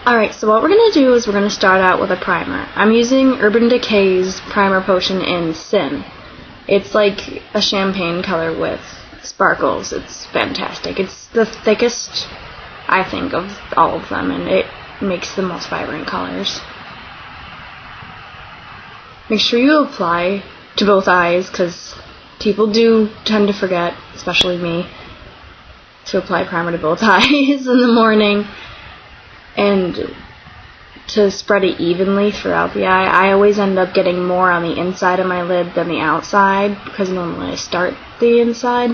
Alright, so what we're going to do is we're going to start out with a primer. I'm using UrbanDecay's Primer Potion in Sin. It's like a champagne color with sparkles. It's fantastic. It's the thickest, I think, of all of them, and it makes the most vibrant colors. Make sure you apply to both eyes, because people do tend to forget, especially me, to apply primer to both eyes in the morning, and to spread it evenly throughout the eye. I always end up getting more on the inside of my lid than the outside, because normally I start the inside,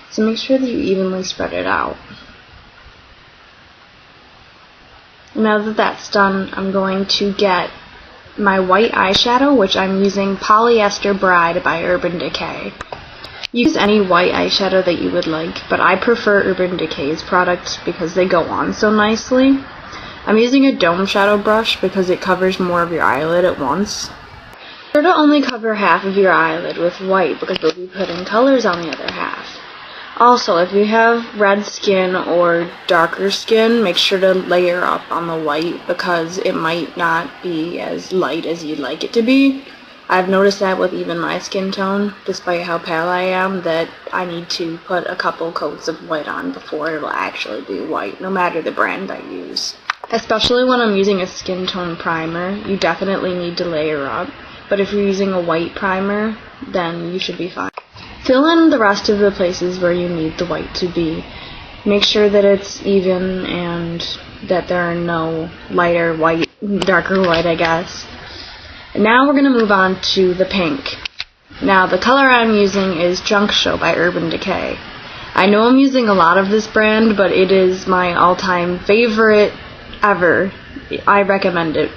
so make sure that you evenly spread it out. Now that that's done, I'm going to get my white eyeshadow, which I'm using Polyester Bride by UrbanDecay. Use any white eyeshadow that you would like, but I prefer UrbanDecay's products because they go on so nicely. I'm using a dome shadow brush because it covers more of your eyelid at once. Be sure to only cover half of your eyelid with white because we'll be putting colors on the other half. Also, if you have red skin or darker skin, make sure to layer up on the white because it might not be as light as you'd like it to be. I've noticed that with even my skin tone, despite how pale I am, that I need to put a couple coats of white on before it will actually be white, no matter the brand I use. Especially when I'm using a skin tone primer, you definitely need to layer up, but if you're using a white primer, then you should be fine. Fill in the rest of the places where you need the white to be. Make sure that it's even and that there are no lighter white, darker white, I guess. And now we're going to move on to the pink. Now the color I'm using is Junk Show by UrbanDecay. I know I'm using a lot of this brand, but it is my all-time favorite ever. I recommend it.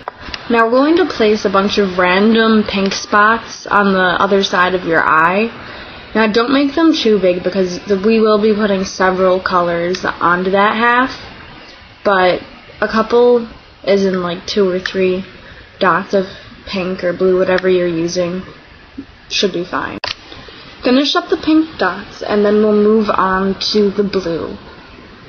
Now we're going to place a bunch of random pink spots on the other side of your eye. Now don't make them too big because we will be putting several colors onto that half, but a couple, as in like 2 or 3 dots of pink or blue, whatever you're using, should be fine. Finish up the pink dots and then we'll move on to the blue.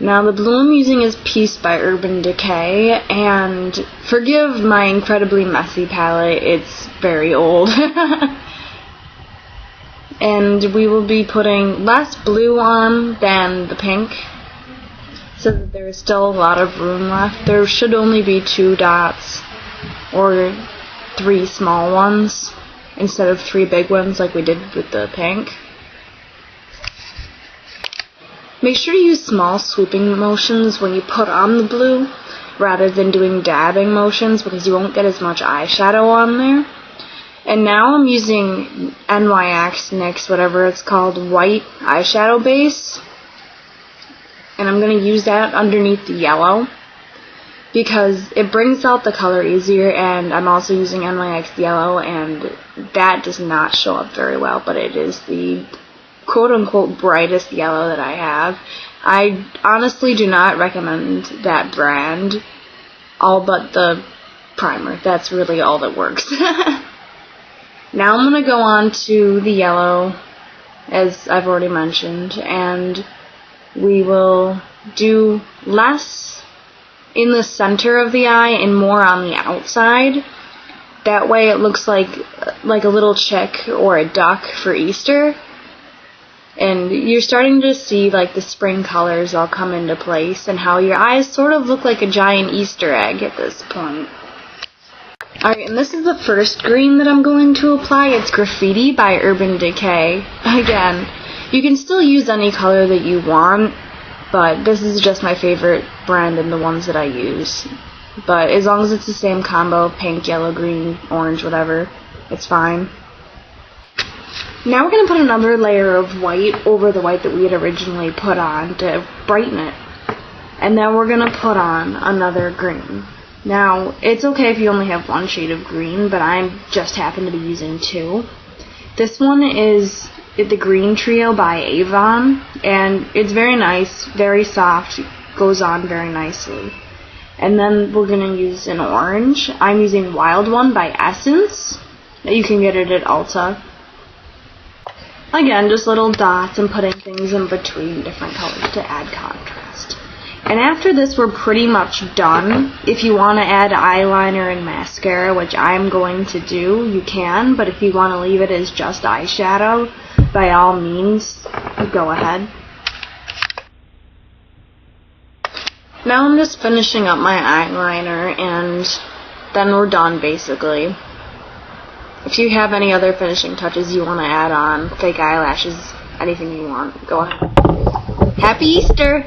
Now the blue I'm using is Peace by UrbanDecay, and forgive my incredibly messy palette, it's very old. And we will be putting less blue on than the pink, so that there is still a lot of room left. There should only be 2 dots, or 3 small ones, instead of 3 big ones like we did with the pink. Make sure to use small sweeping motions when you put on the blue, rather than doing dabbing motions, because you won't get as much eyeshadow on there. And now I'm using NYX, whatever it's called, white eyeshadow base. And I'm going to use that underneath the yellow, because it brings out the color easier, and I'm also using NYX Yellow, and that does not show up very well, but it is the quote-unquote brightest yellow that I have. I honestly do not recommend that brand, all but the primer. That's really all that works. Now I'm going to go on to the yellow, as I've already mentioned, and we will do less in the center of the eye and more on the outside. That way it looks like a little chick or a duck for Easter. And you're starting to see like the spring colors all come into place and how your eyes sort of look like a giant Easter egg at this point. Alright, and this is the first green that I'm going to apply. It's Graffiti by UrbanDecay. Again, you can still use any color that you want, but this is just my favorite brand and the ones that I use. But as long as it's the same combo, pink, yellow, green, orange, whatever, it's fine. Now we're going to put another layer of white over the white that we had originally put on to brighten it. And then we're going to put on another green. Now, it's okay if you only have 1 shade of green, but I just happen to be using 2. This one is the Green Trio by Avon, and it's very nice, very soft, goes on very nicely. And then we're going to use an orange. I'm using Wild One by Essence. You can get it at Ulta. Again, just little dots and putting things in between different colors to add contrast. And after this, we're pretty much done. If you want to add eyeliner and mascara, which I'm going to do, you can. But if you want to leave it as just eyeshadow, by all means, go ahead. Now I'm just finishing up my eyeliner, and then we're done, basically. If you have any other finishing touches you want to add on, fake eyelashes, anything you want, go ahead. Happy Easter!